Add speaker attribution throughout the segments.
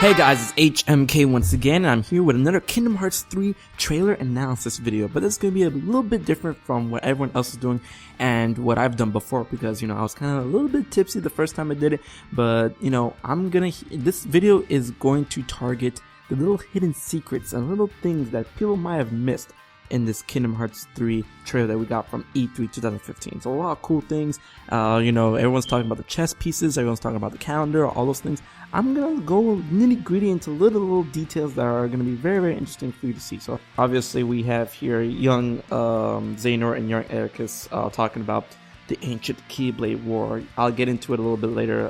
Speaker 1: Hey guys, it's HMK once again, and I'm here with another Kingdom Hearts 3 trailer analysis video, but it's going to be a little bit different from what everyone else is doing and what I've done before, because, I was kind of a little bit tipsy the first time I did it, but, this video is going to target the little hidden secrets and little things that people might have missed in this Kingdom Hearts 3 trailer that we got from E3 2015. So a lot of cool things. Everyone's talking about the chess pieces, everyone's talking about the calendar, all those things. I'm gonna go nitty gritty into little details that are gonna be very, very interesting for you to see. So obviously we have here young Xehanort and young Ericus talking about the ancient Keyblade War. I'll get into it a little bit later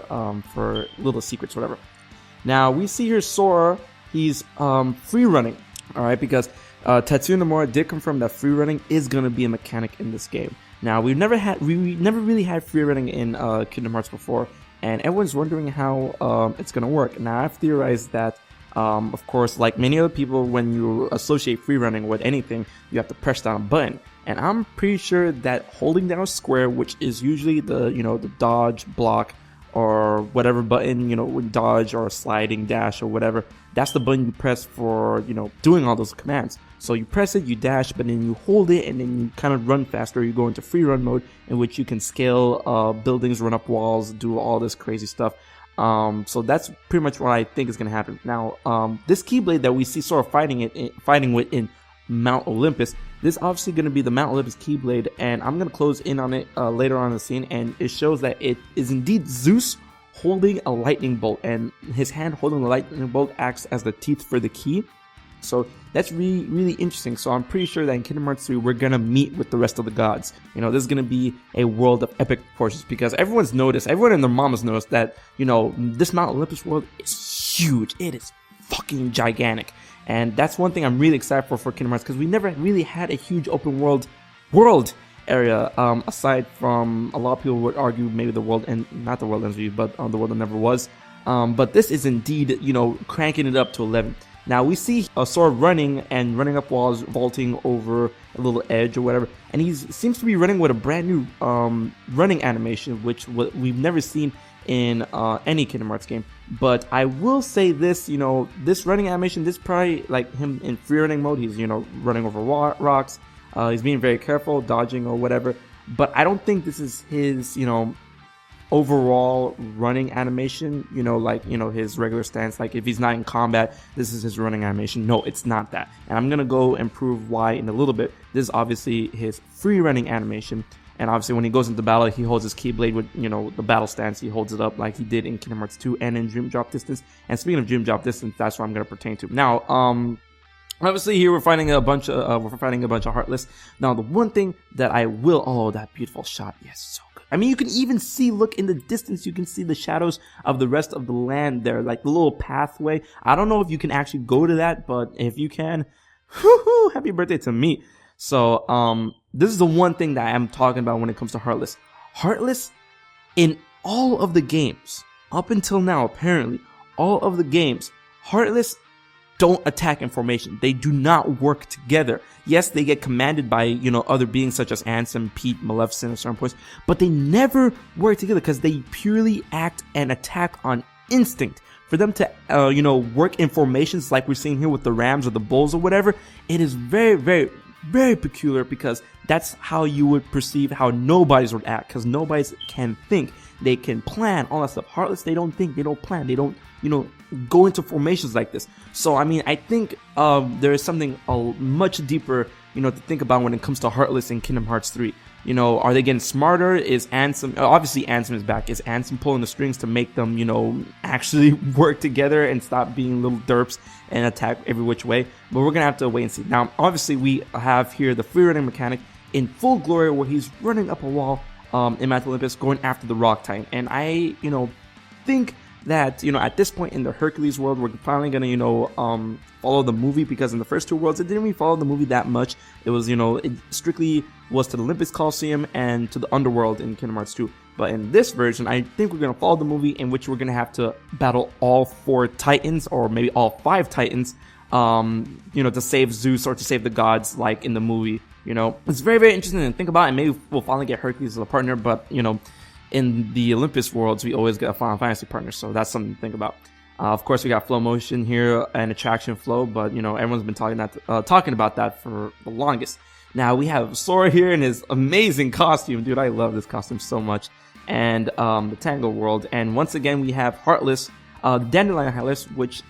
Speaker 1: for little secrets, whatever. Now we see here Sora, he's free running, alright, because Tetsuya Nomura did confirm that free running is going to be a mechanic in this game. Now, we never really had free running in Kingdom Hearts before, and everyone's wondering how it's going to work. Now, I've theorized that, of course, like many other people, when you associate free running with anything, you have to press down a button. And I'm pretty sure that holding down square, which is usually the dodge, block, or whatever button, with dodge or sliding dash or whatever, that's the button you press for, doing all those commands. So you press it, you dash, but then you hold it and then you kind of run faster. You go into free run mode, in which you can scale buildings, run up walls, do all this crazy stuff. So that's pretty much what I think is going to happen. Now, this Keyblade that we see Sora fighting with in Mount Olympus, this is obviously going to be the Mount Olympus Keyblade, and I'm going to close in on it later on in the scene, and it shows that it is indeed Zeus holding a lightning bolt, and his hand holding the lightning bolt acts as the teeth for the key. So that's really, really interesting. So I'm pretty sure that in Kingdom Hearts 3 we're going to meet with the rest of the gods. This is going to be a world of epic proportions, because everyone and their mamas noticed that, this Mount Olympus world is huge. It is fucking gigantic. And that's one thing I'm really excited for Kingdom Hearts, because we never really had a huge open world area, aside from, a lot of people would argue maybe the world, and not the world ends with you, but the world that never was. But this is indeed, cranking it up to 11. Now we see Sora running up walls, vaulting over a little edge or whatever, and he seems to be running with a brand new running animation, which we've never seen in any Kingdom Hearts game. But I will say this, this running animation, this is probably like him in free running mode. He's, running over rocks. He's being very careful, dodging or whatever. But I don't think this is his, overall running animation, his regular stance. Like if he's not in combat, this is his running animation. No, it's not that. And I'm going to go and prove why in a little bit. This is obviously his free running animation. And obviously when he goes into battle, he holds his Keyblade with, the battle stance. He holds it up like he did in Kingdom Hearts 2 and in Dream Drop Distance. And speaking of Dream Drop Distance, that's what I'm going to pertain to. Now, obviously here we're fighting a bunch of Heartless. Now, the one thing that that beautiful shot. Yes, so good. I mean, you can even see, look in the distance, you can see the shadows of the rest of the land there, like the little pathway. I don't know if you can actually go to that, but if you can, whoo-hoo, happy birthday to me. So, this is the one thing that I'm talking about when it comes to Heartless. Heartless, in all of the games, up until now, apparently, all of the games, Heartless don't attack in formation. They do not work together. Yes, they get commanded by, other beings such as Ansem, Pete, Maleficent at certain points, but they never work together because they purely act and attack on instinct. For them to, work in formations like we're seeing here with the rams or the bulls or whatever, it is very, very, very peculiar, because that's how you would perceive how nobodies would act, because nobodies can think. They can plan, all that stuff. Heartless, they don't think, they don't plan, they don't, go into formations like this. So, I mean, I think there is something much deeper, to think about when it comes to Heartless in Kingdom Hearts 3. Are they getting smarter? Is Ansem, obviously Ansem is back. Is Ansem pulling the strings to make them, actually work together and stop being little derps and attack every which way? But we're going to have to wait and see. Now, obviously we have here the free running mechanic in full glory, where he's running up a wall in Mount Olympus, going after the Rock Titan. And I, think that, at this point in the Hercules world, we're finally going to, follow the movie, because in the first two worlds, it didn't really follow the movie that much. It was, it strictly was to the Olympus Coliseum and to the underworld in Kingdom Hearts 2. But in this version, I think we're going to follow the movie, in which we're going to have to battle all 4 Titans, or maybe all 5 Titans, to save Zeus or to save the gods, like in the movie. It's very, very interesting to think about, and maybe we'll finally get Hercules as a partner, but, in the Olympus worlds, we always get a Final Fantasy partner, so that's something to think about. Of course, we got flow motion here and attraction flow, but you know, everyone's been talking about that for the longest. Now we have Sora here in his amazing costume, dude. I love this costume so much, and the Tangle World. And once again, we have Heartless, the Dandelion Heartless, which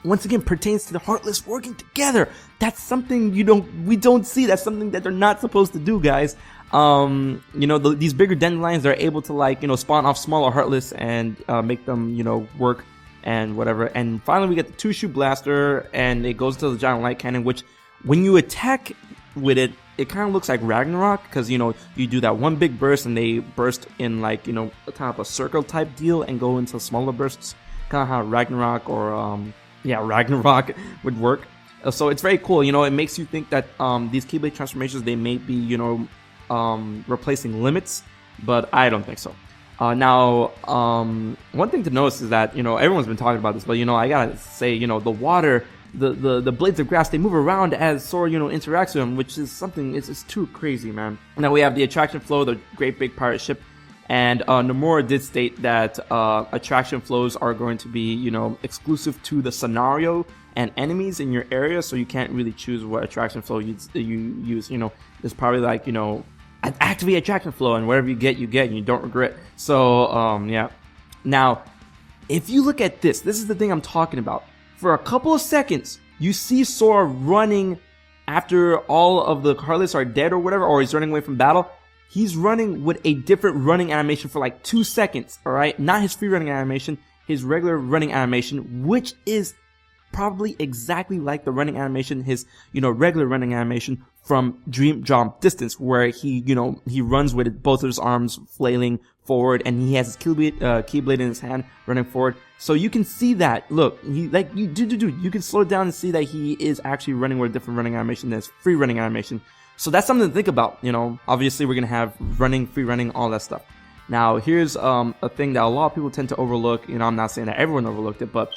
Speaker 1: once again pertains to the Heartless working together. That's something we don't see. That's something that they're not supposed to do, guys. You know, these bigger Dandelions are able to, like, you know, spawn off smaller Heartless and make them, you know, work and whatever. And finally, we get the two-shoe blaster, and it goes to the giant light cannon, which when you attack with it, it kind of looks like Ragnarok, because, you know, you do that one big burst and they burst in, like, you know, kind of a circle type deal and go into smaller bursts, kind of how Ragnarok or Ragnarok would work. So it's very cool. You know, it makes you think that these Keyblade transformations, they may be, you know, replacing limits, but I don't think so. Now, one thing to notice is that, you know, everyone's been talking about this, but, you know, I gotta say, you know, the water, the blades of grass, they move around as Sora, you know, interacts with them, which is something, it's too crazy, man. Now we have the attraction flow, the great big pirate ship, and Nomura did state that attraction flows are going to be, you know, exclusive to the scenario and enemies in your area, so you can't really choose what attraction flow you use. You know, there's probably, like, you know, activate attraction flow, and whatever you get, and you don't regret. So, yeah. Now, if you look at this is the thing I'm talking about. For a couple of seconds, you see Sora running after all of the Heartless are dead or whatever, or he's running away from battle. He's running with a different running animation for like 2 seconds, alright? Not his free running animation, his regular running animation, which is probably exactly like the running animation, his, you know, regular running animation from Dream Drop Distance, where he, you know, he runs with both of his arms flailing forward, and he has his Keyblade in his hand running forward. So you can see that, look, he, like, you can slow it down and see that he is actually running with a different running animation than his free running animation. So that's something to think about, you know. Obviously, we're gonna have running, free running, all that stuff. Now, here's a thing that a lot of people tend to overlook. You know, I'm not saying that everyone overlooked it, but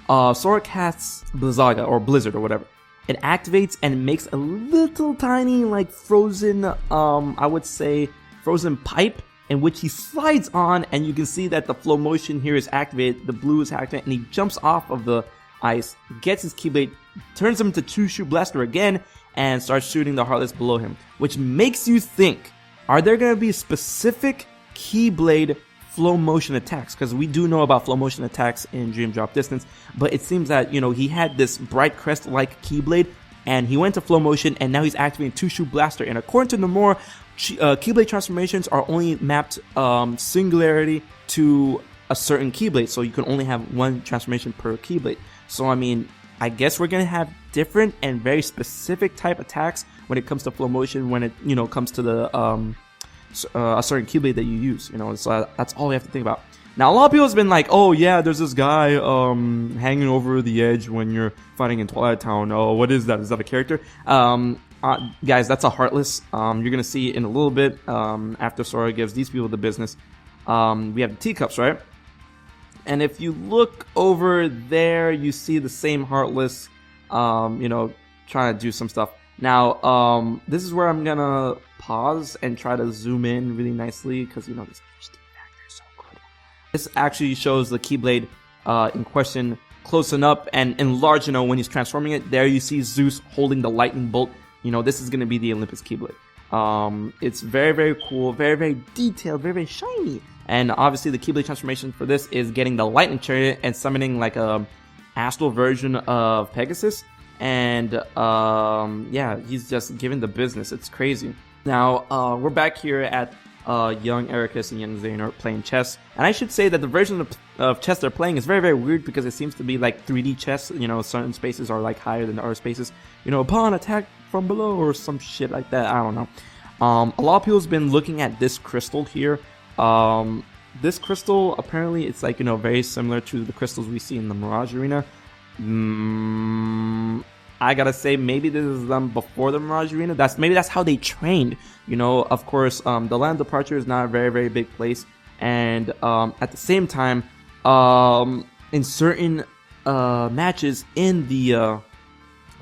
Speaker 1: Sora casts Blizzaga, or Blizzard, or whatever. It activates and it makes a little tiny, like, frozen, I would say, frozen pipe, in which he slides on, and you can see that the flow motion here is activated, the blue is activated, and he jumps off of the ice, gets his Keyblade, turns him into two-shoe blaster again, and starts shooting the Heartless below him, which makes you think, are there going to be specific Keyblade flow motion attacks? Because we do know about flow motion attacks in Dream Drop Distance, but it seems that, you know, he had this bright crest like Keyblade, and he went to flow motion, and now he's activating two-shoe blaster. And according to Nomura, Keyblade transformations are only mapped singularity to a certain Keyblade, so you can only have one transformation per Keyblade. So I mean, I guess we're gonna have different and very specific type attacks when it comes to flow motion, when it, you know, comes to the a certain Keyblade that you use, you know. So that's all we have to think about. Now, a lot of people have been like, oh yeah, there's this guy hanging over the edge when you're fighting in Twilight Town. Oh, what is that? Is that a character? Guys, that's a Heartless. You're gonna see it in a little bit after Sora gives these people the business. We have the teacups, right? And if you look over there, you see the same Heartless, you know, trying to do some stuff. Now, this is where I'm gonna pause and try to zoom in really nicely, because, you know, this HD factor is so good. This actually shows the Keyblade in question close enough and enlarged, you know, when he's transforming it. There you see Zeus holding the lightning bolt. You know, this is gonna be the Olympus Keyblade. It's very, very cool, very, very detailed, very, very shiny. And obviously the Keyblade transformation for this is getting the lightning chariot and summoning like a astral version of Pegasus. And yeah, he's just giving the business. It's crazy. Now, we're back here at young Ericus and young Xehanort playing chess. And I should say that the version of chess they're playing is very, very weird, because it seems to be like 3D chess. You know, certain spaces are like higher than other spaces. You know, upon attack from below or some shit like that. I don't know. A lot of people have been looking at this crystal here. This crystal, apparently it's like, you know, very similar to the crystals we see in the Mirage Arena. I gotta say, maybe this is them before the Mirage Arena. Maybe that's how they trained. You know, of course, the Land of Departure is not a very, very big place, and at the same time, in certain matches in the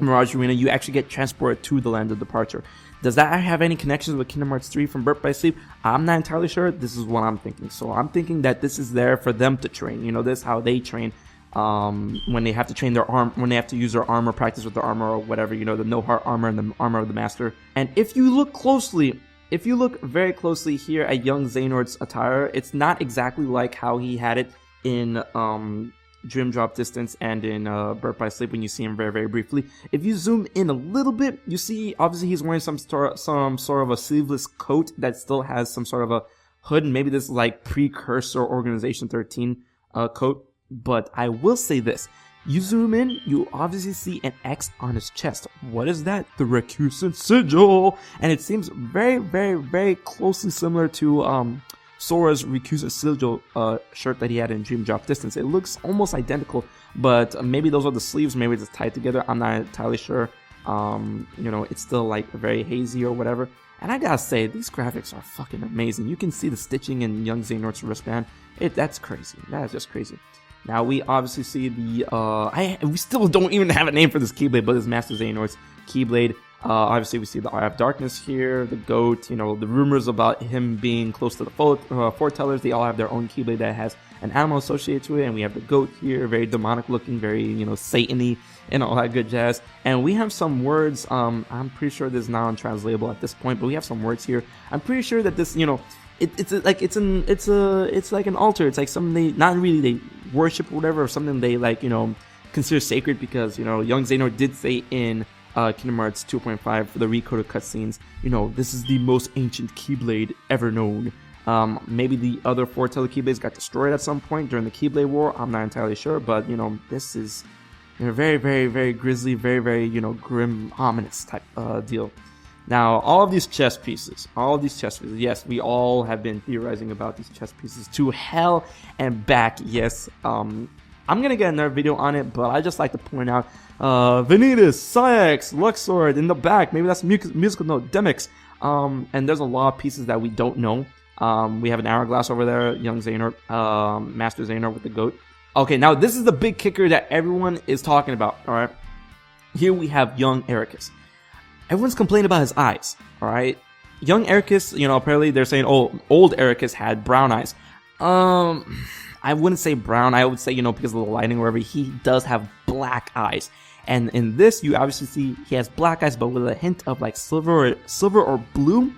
Speaker 1: Mirage Arena, you actually get transported to the Land of Departure. Does that have any connections with Kingdom Hearts 3 from Birth by Sleep? I'm not entirely sure. This is what I'm thinking. So I'm thinking that this is there for them to train. You know, this is how they train. when they have to train their arm, when they have to use their armor, practice with their armor or whatever, you know, the no heart armor and the armor of the master. And if you look closely, if you look very closely here at young Xehanort's attire, it's not exactly like how he had it in Dream Drop Distance and in Birth by Sleep when you see him very, very briefly. If you zoom in a little bit, you see obviously he's wearing some sort of a sleeveless coat that still has some sort of a hood, and maybe this is like precursor Organization 13 coat. But I will say this. You zoom in, you obviously see an X on his chest. What is that? The Recusant Sigil! And it seems very, very, very closely similar to Sora's Recusant Sigil shirt that he had in Dream Drop Distance. It looks almost identical, but maybe those are the sleeves, maybe it's tied together. I'm not entirely sure. You know, it's still like very hazy or whatever. And I gotta say, these graphics are fucking amazing. You can see the stitching in young Xehanort's wristband. That's crazy. That is just crazy. Now we obviously see the we still don't even have a name for this Keyblade, but it's Master Xehanort's Keyblade. Obviously we see the Eye of Darkness here, the goat, you know, the rumors about him being close to the foretellers. They all have their own Keyblade that has an animal associated to it, and we have the goat here, very demonic looking, very, you know, Satan-y and all that good jazz. And we have some words, I'm pretty sure this is not untranslatable at this point, but we have some words here. I'm pretty sure that this, you know, it's like an altar. It's like something they not really they worship or whatever, or something they like, you know, consider sacred, because, you know, young Xehanort did say in Kingdom Hearts 2.5 for the recoded cutscenes, you know, this is the most ancient Keyblade ever known. Maybe the other foreteller Keyblades got destroyed at some point during the Keyblade War. I'm not entirely sure, but, you know, this is, you know, very, very, very grisly, very, very, you know, grim, ominous type deal. Now, all of these chess pieces, yes, we all have been theorizing about these chess pieces to hell and back, yes. I'm gonna get another video on it, but I just like to point out, Vanitas, Sayax, Luxord in the back, maybe that's a musical note, Demix, and there's a lot of pieces that we don't know. We have an hourglass over there, young Xehanort, Master Xehanort with the goat. Okay, now this is the big kicker that everyone is talking about, alright? Here we have young Ericus. Everyone's complaining about his eyes, alright? Young Ericus, you know, apparently they're saying, oh, old Ericus had brown eyes. I wouldn't say brown, I would say, you know, because of the lighting or whatever, he does have black eyes. And in this, you obviously see he has black eyes, but with a hint of like silver or blue.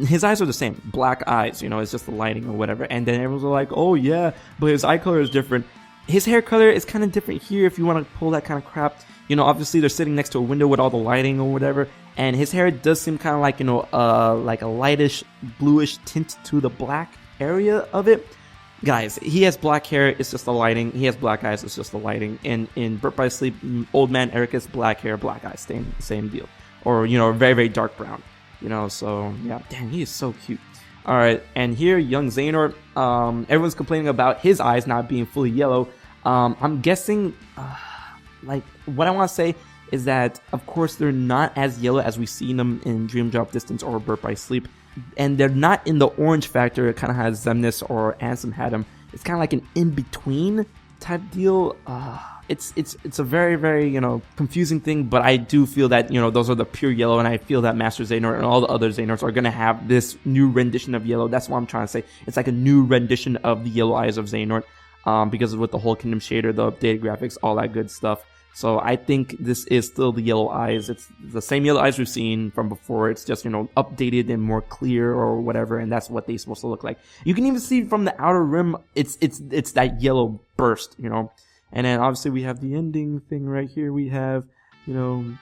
Speaker 1: His eyes are the same, black eyes, you know, it's just the lighting or whatever. And then everyone's like, oh yeah, but his eye color is different. His hair color is kind of different here if you want to pull that kind of crap. You know, obviously they're sitting next to a window with all the lighting or whatever, and his hair does seem kind of like, you know, like a lightish, bluish tint to the black area of it. Guys, he has black hair, it's just the lighting. He has black eyes, it's just the lighting. And in Birth by Sleep, old man Ericus, black hair, black eyes, same deal. Or, you know, very, very dark brown. You know, so, yeah, damn, he is so cute. Alright, and here, young Xehanort, everyone's complaining about his eyes not being fully yellow. I'm guessing, like, what I want to say is that, of course, they're not as yellow as we've seen them in Dream Drop Distance or Birth by Sleep. And they're not in the orange factor. It kind of has Xemnas or Ansem had them. It's kind of like an in-between type deal. It's a very, very, you know, confusing thing, but I do feel that, you know, those are the pure yellow, and I feel that Master Xehanort and all the other Xehanorts are going to have this new rendition of yellow. That's what I'm trying to say. It's like a new rendition of the yellow eyes of Xehanort, because with the whole Kingdom shader, the updated graphics, all that good stuff. So I think this is still the yellow eyes. It's the same yellow eyes we've seen from before. It's just, you know, updated and more clear or whatever, and that's what they're supposed to look like. You can even see from the outer rim, it's that yellow burst, you know. And then obviously we have the ending thing right here. We have, you know,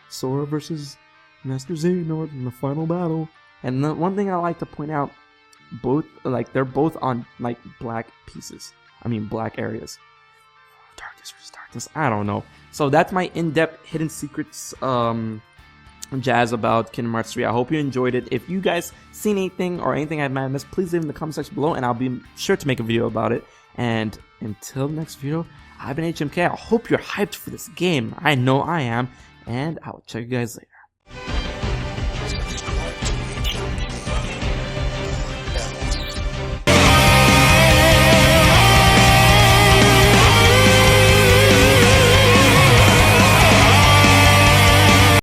Speaker 1: Sora versus Master Xehanort in the final battle. And the one thing I like to point out, they're both on like black pieces. I mean black areas. Darkness versus darkness. I don't know. So that's my in-depth hidden secrets jazz about Kingdom Hearts 3. I hope you enjoyed it. If you guys seen anything or anything I might have missed, please leave in the comment section below, and I'll be sure to make a video about it. And until next video, I've been HMK. I hope you're hyped for this game. I know I am, and I'll check you guys later.